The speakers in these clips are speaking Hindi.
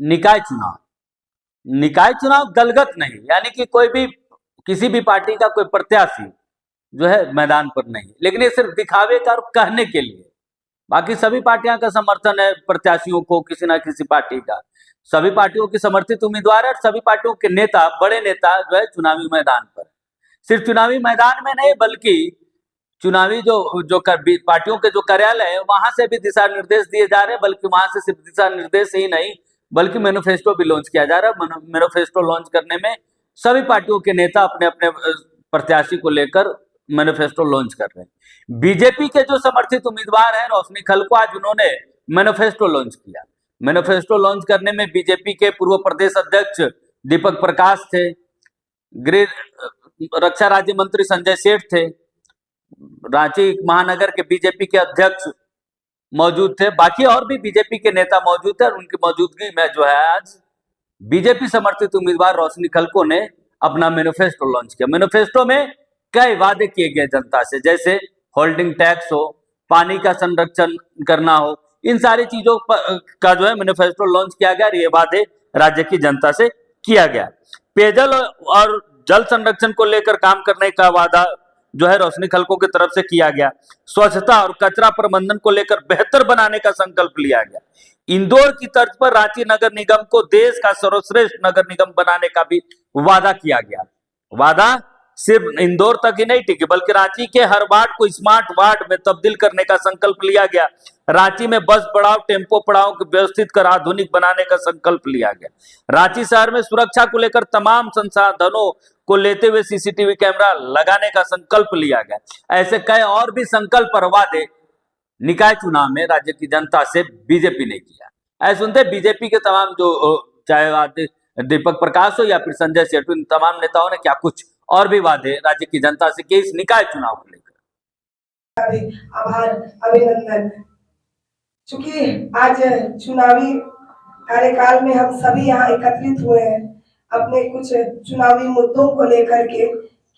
निकाय चुनाव। निकाय चुनाव दलगत नहीं, यानी कि कोई भी किसी भी पार्टी का कोई प्रत्याशी जो है मैदान पर नहीं, लेकिन ये सिर्फ दिखावे का और कहने के लिए। बाकी सभी पार्टियां का समर्थन है प्रत्याशियों को, किसी ना किसी पार्टी का, सभी पार्टियों की समर्थित उम्मीदवार है, सभी पार्टियों के नेता, बड़े नेता जो है चुनावी मैदान पर। सिर्फ चुनावी मैदान में नहीं, बल्कि चुनावी जो पार्टियों के जो कार्यालय है वहां से भी दिशा निर्देश दिए जा रहे हैं, बल्कि वहां से सिर्फ दिशा निर्देश ही नहीं बल्कि मैनिफेस्टो भी लॉन्च किया जा रहा है। मैनिफेस्टो लॉन्च करने में सभी पार्टियों के नेता अपने अपने प्रत्याशी को लेकर मैनिफेस्टो लॉन्च कर रहे हैं। बीजेपी के जो समर्थित उम्मीदवार हैं रोशनी खलको, आज उन्होंने मैनिफेस्टो लॉन्च किया। मैनिफेस्टो लॉन्च करने में बीजेपी के पूर्व प्रदेश अध्यक्ष दीपक प्रकाश थे, गृह रक्षा राज्य मंत्री संजय सेठ थे, रांची महानगर के बीजेपी के अध्यक्ष मौजूद थे, बाकी और भी बीजेपी के नेता मौजूद थे। और उनकी मौजूदगी में जो है आज बीजेपी समर्थित उम्मीदवार रोशनी खलको ने अपना मैनिफेस्टो लॉन्च किया। मैनिफेस्टो में कई वादे किए गए जनता से, जैसे होल्डिंग टैक्स हो, पानी का संरक्षण करना हो, इन सारी चीजों का जो है मैनिफेस्टो लॉन्च किया गया। ये वादे राज्य की जनता से किया गया। पेयजल और जल संरक्षण को लेकर काम करने का वादा जो है रोशनी खलको की तरफ से किया गया। स्वच्छता और कचरा प्रबंधन को लेकर बेहतर बनाने का संकल्प लिया गया। इंदौर की तर्ज पर रांची नगर निगम को देश का सर्वश्रेष्ठ नगर निगम बनाने का भी वादा किया गया। वादा सिर्फ इंदौर तक ही नहीं टिकी, बल्कि रांची के हर वार्ड को स्मार्ट वार्ड में तब्दील करने का संकल्प लिया गया। रांची में बस पड़ाव, टेम्पो पड़ाव को व्यवस्थित कर आधुनिक बनाने का संकल्प लिया गया। रांची शहर में सुरक्षा को लेकर तमाम संसाधनों को लेते हुए सीसीटीवी कैमरा लगाने का संकल्प लिया गया। ऐसे कई और भी संकल्प और वादे निकाय चुनाव में राज्य की जनता से बीजेपी ने किया। ऐसे सुनते बीजेपी के तमाम जो चाहे दीपक प्रकाश हो या फिर संजय सेठ, इन तमाम नेताओं ने क्या कुछ और भी वादे राज्य की जनता से किए इस निकाय चुनाव को लेकर। आभार, अभिनंदन। चूंकि आज चुनावी कार्यकाल में हम सभी यहाँ एकत्रित हुए हैं अपने कुछ चुनावी मुद्दों को लेकर के,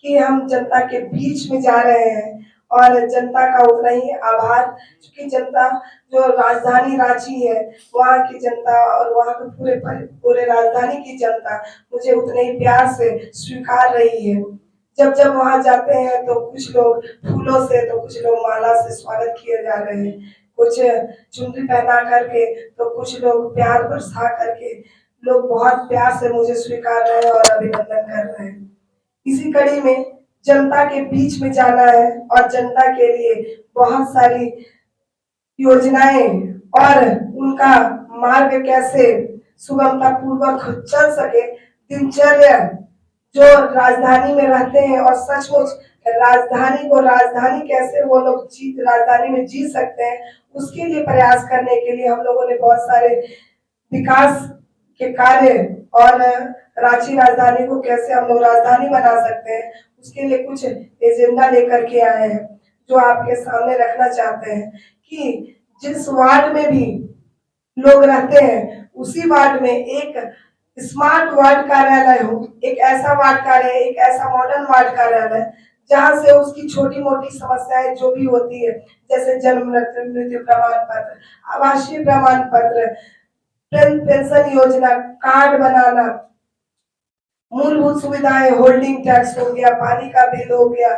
कि हम जनता के बीच में जा रहे हैं और जनता का उतना ही आभार, क्योंकि जनता जो राजधानी रांची है वहाँ की जनता और वहाँ के पूरे राजधानी की जनता मुझे उतने ही प्यार से स्वीकार रही है। जब जब वहाँ जाते हैं तो कुछ लोग फूलों से, तो कुछ लोग माला से स्वागत किए जा रहे हैं, कुछ चुनरी पहना करके, तो कुछ लोग प्यार बरसा करके, लोग बहुत प्यार से मुझे स्वीकार रहे हैं और अभिनंदन कर रहे हैं। इसी कड़ी में जनता के बीच में जाना है और जनता के लिए बहुत सारी योजनाएं और उनका मार्ग कैसे सुगमता पूर्वक चल सके, दिनचर्या जो राजधानी में रहते हैं और सचमुच राजधानी को राजधानी कैसे वो लोग राजधानी में जी सकते हैं, उसके लिए प्रयास करने के लिए हम लोगों ने बहुत सारे विकास के कार्य और रांची राजधानी को कैसे हम लोग राजधानी बना सकते हैं, उसके लिए कुछ एजेंडा लेकर के आए हैं जो आपके सामने रखना चाहते हैं। कि जिस वार्ड में भी लोग रहते हैं उसी वार्ड में एक स्मार्ट वार्ड कार्यालय हो, एक ऐसा वार्ड कार्यालय, एक ऐसा मॉडर्न वार्ड कार्यालय जहां से उसकी छोटी मोटी समस्याएं जो भी होती है, जैसे जन्म मृत्यु प्रमाण पत्र, आवासीय प्रमाण पत्र, पेंशन योजना, कार्ड बनाना, मूलभूत सुविधाएं, होल्डिंग टैक्स हो गया, पानी का बिल हो गया,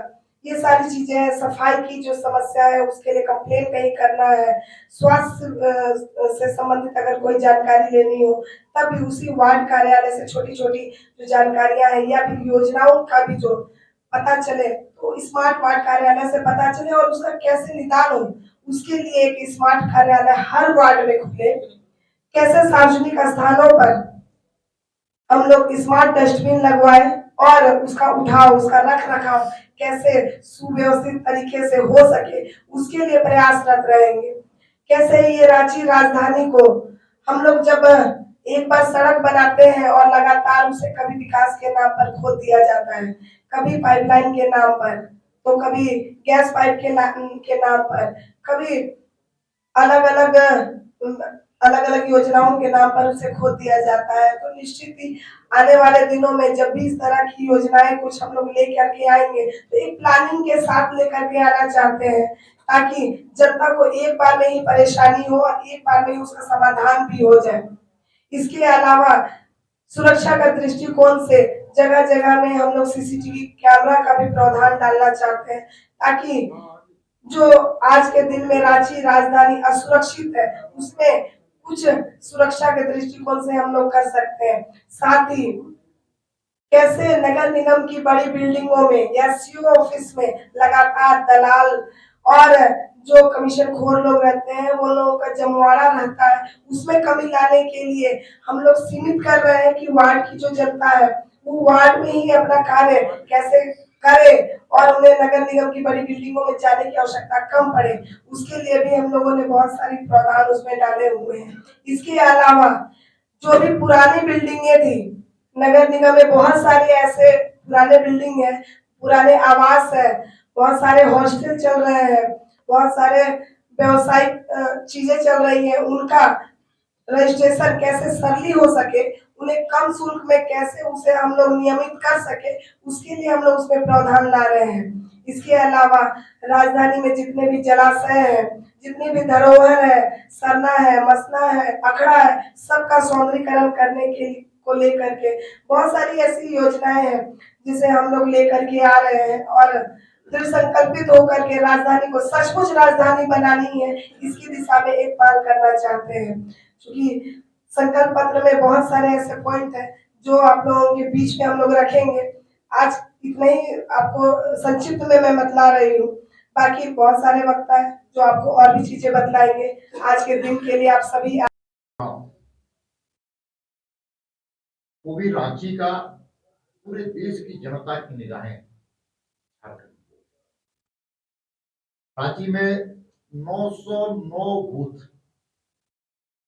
ये सारी चीजें हैं। सफाई की जो समस्या है उसके लिए कंप्लेन कहीं करना है, स्वास्थ्य से संबंधित अगर कोई जानकारी लेनी हो तब भी उसी वार्ड कार्यालय से छोटी छोटी जो जानकारियां हैं या फिर योजनाओं का भी जो पता चले तो स्मार्ट वार्ड कार्यालय से पता चले और उसका कैसे निदान हो, उसके लिए एक स्मार्ट कार्यालय हर वार्ड में खुले। कैसे सार्वजनिक स्थानों पर हम लोग स्मार्ट डस्टबिन लगवाए और उसका उठाव, उसका रख रखाव कैसे सुव्यवस्थित तरीके से हो सके, उसके लिए प्रयासरत रहेंगे। कैसे ये रांची राजधानी को हम लोग जब एक बार सड़क बनाते हैं और लगातार उसे कभी विकास के नाम पर खोद दिया जाता है, कभी पाइपलाइन के नाम पर, तो कभी गैस पाइप के नाम पर, कभी अलग अलग योजनाओं के नाम पर उसे खोद दिया जाता है। तो निश्चित ही आने वाले दिनों में जब भी इस तरह की योजनाएं कुछ हम लोग लेकर के आएंगे तो एक प्लानिंग के साथ लेकर के आना चाहते हैं, ताकि जनता को एक बार में ही परेशानी हो और एक बार में ही उसका समाधान भी हो जाए। इसके अलावा सुरक्षा का दृष्टिकोण से जगह जगह में हम लोग सीसीटीवी कैमरा का भी प्रावधान डालना चाहते हैं, ताकि जो आज के दिन में रांची राजधानी असुरक्षित है उसमें कुछ सुरक्षा के दृष्टिकोण से हम लोग कर सकते हैं। साथ ही कैसे नगर निगम की बड़ी बिल्डिंगों में या सीओ ऑफिस में लगातार दलाल और जो कमीशन खोर लोग रहते हैं वो लोगों का जमवाड़ा रहता है, उसमें कमी लाने के लिए हम लोग सीमित कर रहे हैं कि वार्ड की जो जनता है वो वार्ड में ही अपना कार्य कैसे करे और उन्हें नगर निगम की बड़ी बिल्डिंगों में जाने की आवश्यकता कम पड़े। उसके लिए भी हम लोगों ने बहुत सारी प्रावधान उसमें डाले हुए हैं। इसके अलावा जो भी पुरानी बिल्डिंगें थी, नगर निगम में बहुत सारे ऐसे पुराने बिल्डिंग है, पुराने आवास है, बहुत सारे हॉस्टल चल रहे हैं, बहुत सारे व्यवसायिक चीजें चल रही हैं, उनका रजिस्ट्रेशन कैसे सरली हो सके, उन्हें कम शुल्क में कैसे उसे हम लोग नियमित कर सके, उसके लिए हम लोग उसमें प्रावधान ला रहे हैं। इसके अलावा राजधानी में जितने भी जलाशय है, जितनी भी धरोहर है, सरना है, मसना है, अखड़ा है, सबका सौंदर्यीकरण करने के लिए को लेकर के बहुत सारी ऐसी योजनाएं हैं जिसे हम लोग लेकर के आ रहे हैं और दृढ़ संकल्पित होकर के राजधानी को सचमुच राजधानी बनानी है, इसकी दिशा में एक पहल करना चाहते हैं। क्योंकि संकल्प पत्र में बहुत सारे ऐसे पॉइंट हैं जो आप लोगों के बीच में हम लोग रखेंगे। आज इतना ही आपको संक्षिप्त में मैं बतला रही हूँ, बाकी बहुत सारे वक्ता है जो आपको और भी चीजें बतलाएंगे। आज के दिन के लिए आप सभी वो भी रांची का पूरे देश की जनता की निगाहें रांची में 909 बूथ,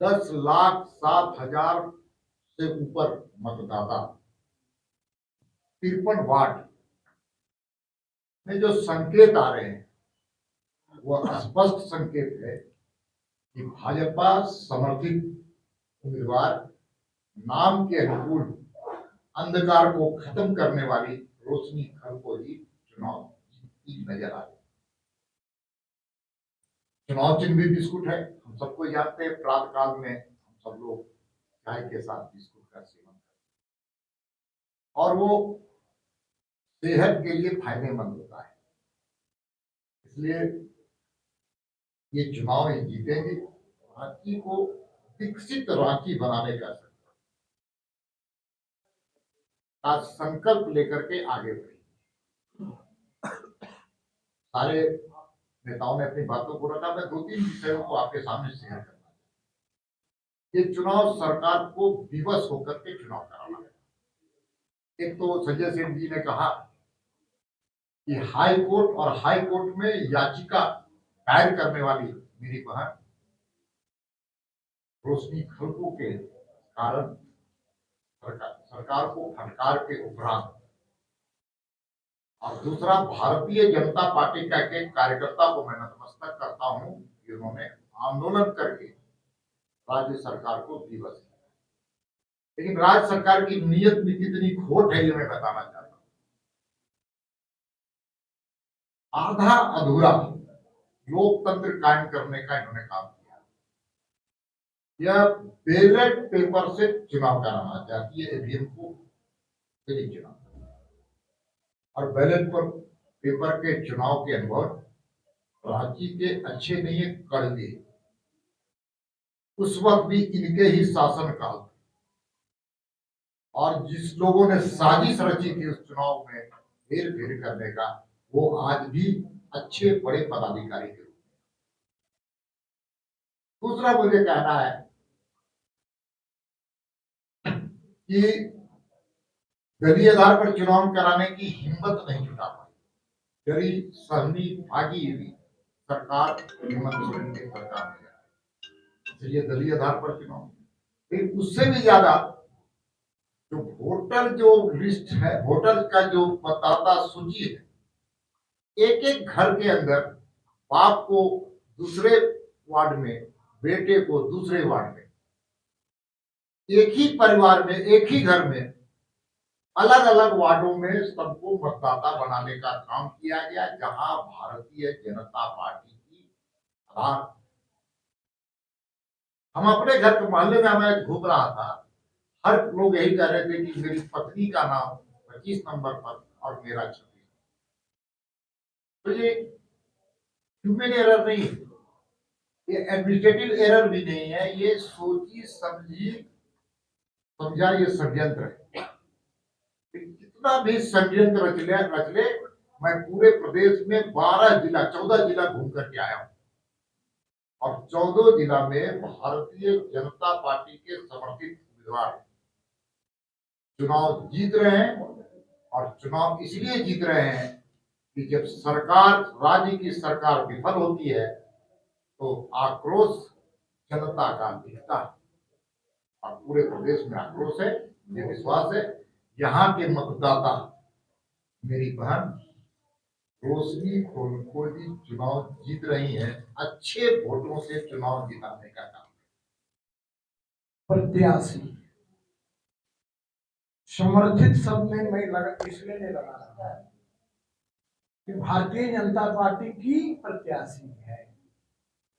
10,07,000 से ऊपर मतदाता, 53 वार्ड में जो संकेत आ रहे हैं वो स्पष्ट संकेत है कि भाजपा समर्थित उम्मीदवार नाम के अनुकूल अंधकार को खत्म करने वाली रोशनी खर को ही चुनाव जीतती नजर आ रही। चुनाव चिन्ह भी बिस्कुट है, हम सबको जानते हैं। प्रातः काल में हम सब लोग चाय के साथ बिस्कुट का सेवन करते हैं और वो सेहत के लिए फायदेमंद होता है, इसलिए ये चुनाव ये जीतेंगे। रांची को विकसित रांची बनाने का संकल्प लेकर के आगे बढ़े। सारे नेताओं ने अपनी बातों को रखा, मैं 2-3 विषयों को आपके सामने शेयर करना। ये चुनाव सरकार को विवश होकर के चुनाव कराना है। एक तो संजय सेठ जी ने कहा कि हाई कोर्ट और हाई कोर्ट में याचिका दायर करने वाली मेरी बहन रोशनी खलको के कारण सरकार को फटकार के उपरांत, और दूसरा भारतीय जनता पार्टी का एक कार्यकर्ता को मैं नतमस्तक करता हूं कि उन्होंने आंदोलन करके राज्य सरकार को विवश किया। लेकिन राज्य सरकार की नीयत में कितनी खोट है ये मैं बताना चाहता हूं। आधा अधूरा लोकतंत्र कायम करने का इन्होंने काम किया। यह बैलेट पेपर से चुनाव कराना चाहती है, ईवीएम को चुनाव, और बैलेट पर पेपर के चुनाव के अनुभव रांची के अच्छे नहीं है, कड़वे। उस वक्त भी इनके ही शासन काल और जिस लोगों ने साजिश रची थी उस चुनाव में हेर फेर करने का, वो आज भी अच्छे बड़े पदाधिकारी के रूप में। दूसरा मुझे कहना है कि दलीय आधार पर चुनाव कराने की हिम्मत नहीं जुटा पाई। जरी सहनी भागी हुई सरकार हेमंत सोरेन की सरकार में जाए, इसलिए दलीय आधार पर चुनाव। फिर उससे भी ज्यादा जो वोटर जो लिस्ट है, वोटर का जो मतदाता सूची है, एक एक घर के अंदर बाप को दूसरे वार्ड में, बेटे को दूसरे वार्ड में, एक ही परिवार में, एक ही घर में, अलग अलग वार्डों में सबको मतदाता बनाने का काम किया गया, जहां भारतीय जनता पार्टी की आधार हम अपने घर के मोहल्ले में मैं घूम रहा था, हर लोग यही कह रहे थे कि मेरी पत्नी का नाम 25 नंबर पर और मेरा 26। तो ये ह्यूमन एरर नहीं है, ये एडमिनिस्ट्रेटिव एरर भी नहीं है, ये सोची समझी समझा ये षड्यंत्र है। कितना भी षड्यंत्र रच ले, मैं पूरे प्रदेश में 14 जिला घूम करके आया हूं और 14 जिला में भारतीय जनता पार्टी के समर्थित उम्मीदवार चुनाव जीत रहे हैं। और चुनाव इसलिए जीत रहे हैं कि जब सरकार, राज्य की सरकार विफल होती है तो आक्रोश जनता का दिखता है और पूरे प्रदेश में आक्रोश है। मुझे विश्वास है यहाँ के मतदाता, मेरी बहन रोशनी खोलखोली चुनाव जीत रही है, अच्छे वोटों से चुनाव जिताने का काम। प्रत्याशी समर्थित शब्द में मैं इसलिए नहीं लगा रहा कि भारतीय जनता पार्टी की प्रत्याशी है।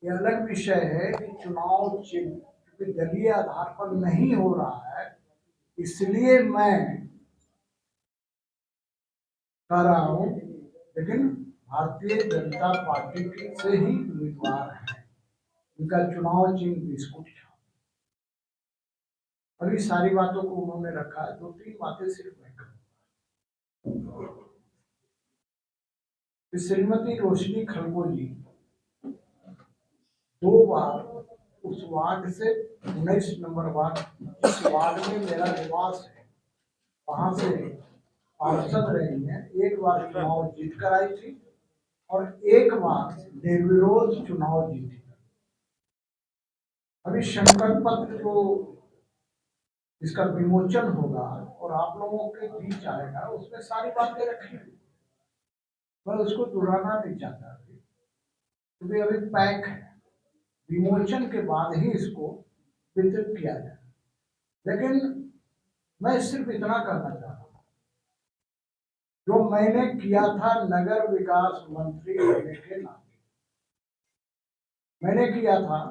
ये अलग विषय है कि चुनाव चिन्ह दलीय आधार पर नहीं हो रहा है, इसलिए मैं कह रहा हूं, लेकिन भारतीय जनता पार्टी के से ही उम्मीदवार है, उनका चुनाव चिन्ह बिस्कुट था। अभी सारी बातों को उन्होंने रखा है, 2-3 बातें सिर्फ मैं कहूंगा। श्रीमती रोशनी खलगोली 2 बार उस वार्ड से 19 नंबर वार्ड, जिस वार्ड में मेरा निवास है, वहां से पार्षद रही है। 1 बार चुनाव जीत कर आई थी और 1 बार निर्विरोध चुनाव जीती। अभी संकल्प पत्र को इसका विमोचन होगा और आप लोगों के बीच आएगा, उसमें सारी बातें रखी हुई, मैं उसको दोहराना नहीं चाहता क्योंकि अभी पैक है, विमोचन के बाद ही इसको वितरित किया जाए। लेकिन मैं सिर्फ इतना कहना चाह रहा हूँ, जो मैंने किया था नगर विकास मंत्री होने के नाते मैंने किया था,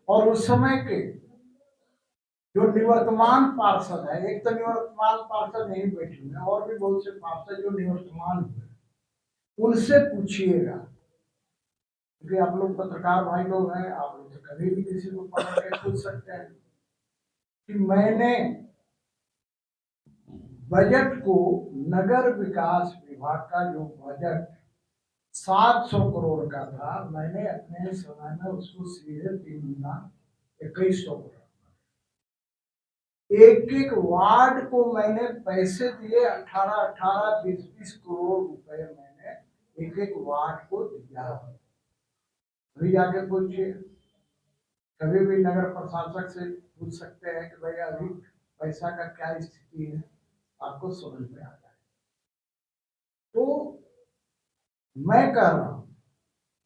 और उस समय के जो निवर्तमान पार्षद है, एक तो निवर्तमान पार्षद नहीं बैठे हुए, और भी बहुत से पार्षद जो निवर्तमान हुए, उनसे पूछिएगा, क्योंकि आप लोग पत्रकार भाई लोग हैं, आप लोग तो कभी भी किसी को पकड़ के पूछ सकते हैं कि मैंने बजट को, नगर विकास विभाग का जो बजट 700 करोड़ का था, मैंने अपने समय में उसको सीधे 3 गुना 2100 करोड़, एक वार्ड को मैंने पैसे दिए 18-18, 20-20 करोड़ रुपए मैंने एक वार्ड को दिया। अभी जाके पूछिए, कभी भी नगर प्रशासक से पूछ सकते हैं कि भाई अभी पैसा का क्या स्थिति है, आपको समझ में आ जाए। तो मैं कह रहा हूं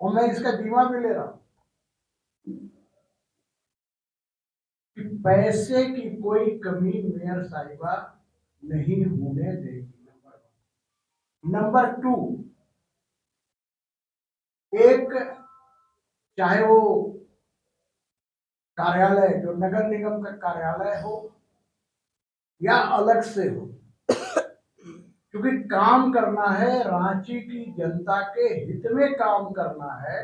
और मैं इसका बीमा भी ले रहा हूं कि पैसे की कोई कमी मेयर साहिबा नहीं होने देगी। नंबर 2, एक चाहे वो कार्यालय जो नगर निगम का कार्यालय हो या अलग से हो, क्योंकि काम करना है, रांची की जनता के हित में काम करना है,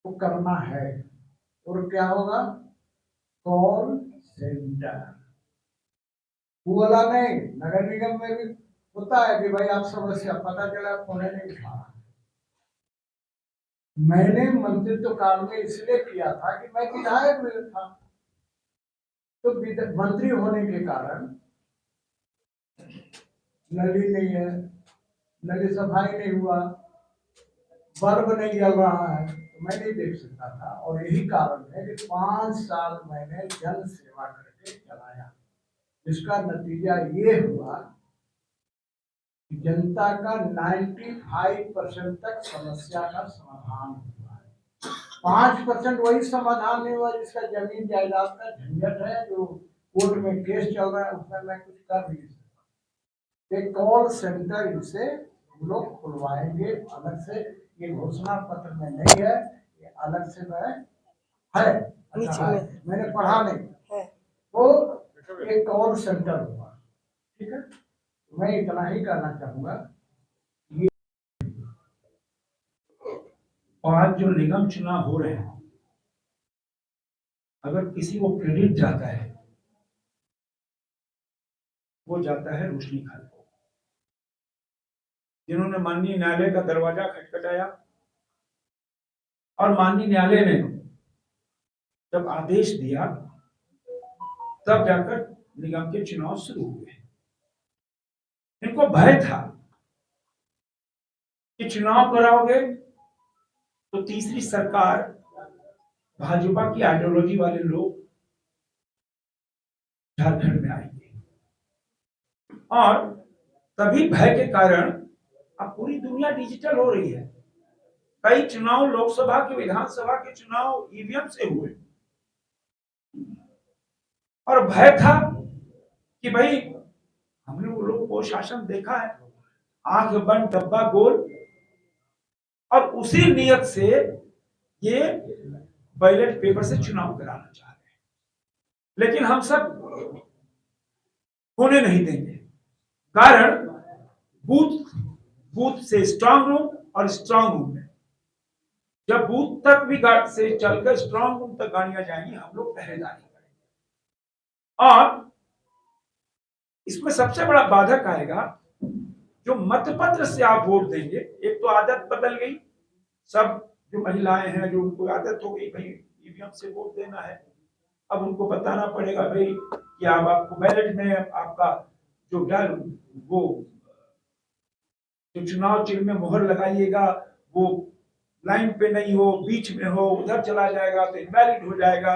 वो करना है। और क्या होगा? कॉल सेंटर, वो वाला नहीं। नगर निगम में भी होता है कि भाई आप समस्या पता चला, फोन नहीं उठा। मैंने मंत्रित्व काल में इसलिए किया था कि मैं विधायक भी था, तो मंत्री होने के कारण नली नहीं है, नली सफाई नहीं हुआ, बल्ब नहीं जल रहा है, तो मैं नहीं देख सकता था। और यही कारण है कि 5 साल मैंने जन सेवा करके चलाया, जिसका नतीजा ये हुआ कि जनता का 95% तक समस्या का समाधान हुआ है। 5% वही समाधान नहीं हुआ जिसका जमीन जायदाद का झंझट है, जो कोर्ट में केस चल रहा है, उसमें मैं कुछ कर नहीं सकता। एक कॉल सेंटर इनसे हम लोग खुलवाएंगे अलग से, ये घोषणा पत्र में नहीं है, ये अलग से मैं है नीचे अच्छा, है। में मैंने पढ़ा नहीं है। तो एक और सेंटर हुआ, ठीक है। मैं इतना ही कहना चाहूंगा, ये आज जो निगम चुनाव हो रहे हैं, अगर किसी को क्रेडिट जाता है, वो जाता है रोशनी खान को, जिन्होंने माननीय न्यायालय का दरवाजा खटखटाया और माननीय न्यायालय ने जब आदेश दिया तब जाकर निगम के चुनाव शुरू हुए। इनको भय था कि चुनाव कराओगे तो तीसरी सरकार भाजपा की आइडियोलॉजी वाले लोग झारखंड में आएंगे, और तभी भय के कारण अब पूरी दुनिया डिजिटल हो रही है। कई चुनाव लोकसभा के, विधानसभा के चुनाव ईवीएम से हुए, और भय था कि भाई हमने वो लोग को शासन देखा है, आंख बंद डब्बा गोल, और उसी नियत से ये बैलेट पेपर से चुनाव कराना चाह रहे हैं। लेकिन हम सब होने नहीं देंगे, कारण बूथ से स्ट्रांग रूम और स्ट्रांग रूम में, जब बूथ तक भी से चलकर स्ट्रांग रूम तक गाड़ियां जाएंगी, हम लोग पहरेदारी करेंगे। और इसमें सबसे बड़ा बाधक आएगा, जो मतपत्र से आप वोट देंगे। एक तो आदत बदल गई, सब जो महिलाएं हैं, जो उनको आदत हो गई भाई ईवीएम से वोट देना है, अब उनको बताना पड़ेगा भाई कि अब आपको बैलेट में आपका जो डर, वो जो चुनाव चिन्ह में मोहर लगाइएगा वो लाइन पे नहीं हो, बीच में हो, उधर चला जाएगा तो इनवैलिड हो जाएगा।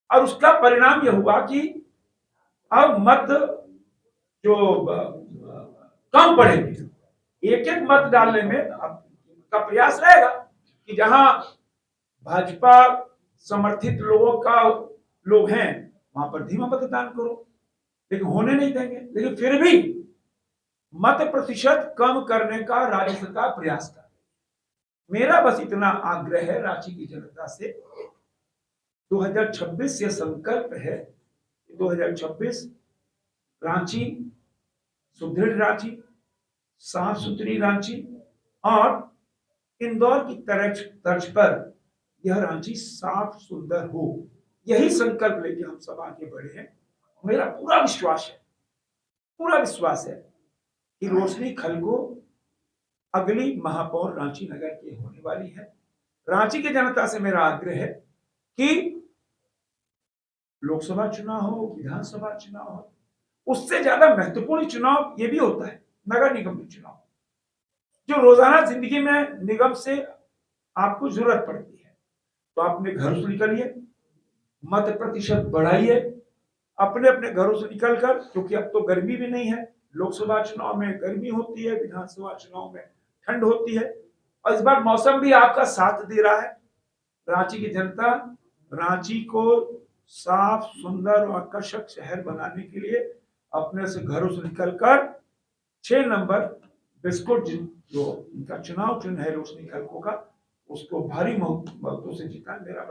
और उसका परिणाम यह हुआ कि अब मत जो कम पड़ेंगे, एक एक मत डालने में का प्रयास रहेगा कि जहां भाजपा समर्थित लोग हैं वहां पर धीमा मतदान करो, लेकिन होने नहीं देंगे। लेकिन फिर भी मत प्रतिशत कम करने का राज्य सरकार प्रयास कर रही है। मेरा बस इतना आग्रह है रांची की जनता से, 2026 यह संकल्प है, 2026 रांची सुदृढ़ रांची, साफ सुथरी रांची, और इंदौर की तर्ज पर यह रांची साफ सुंदर हो, यही संकल्प लेके हम सब आगे बढ़े हैं। मेरा पूरा विश्वास है कि रोशनी खलको अगली महापौर रांची नगर की होने वाली है। रांची की जनता से मेरा आग्रह है कि लोकसभा चुनाव हो, विधानसभा चुनाव हो, उससे ज्यादा महत्वपूर्ण चुनाव ये भी होता है नगर निगम के चुनाव, जो रोजाना जिंदगी में निगम से आपको जरूरत पड़ती है। तो अपने घरों से निकलिए, मत प्रतिशत बढ़ाइए, अपने अपने घरों से निकलकर, क्योंकि अब तो गर्मी भी नहीं है, लोकसभा चुनाव में गर्मी होती है, विधानसभा चुनाव में ठंड होती है, और इस बार मौसम भी आपका साथ दे रहा है। रांची की जनता रांची को साफ, सुंदर और आकर्षक शहर बनाने के लिए अपने से घरों से निकलकर 6 नंबर बिस्कुट, जो इनका चुनाव चिन्ह है रोशनी खलको का, उसको भारी मतों से जीता। मेरा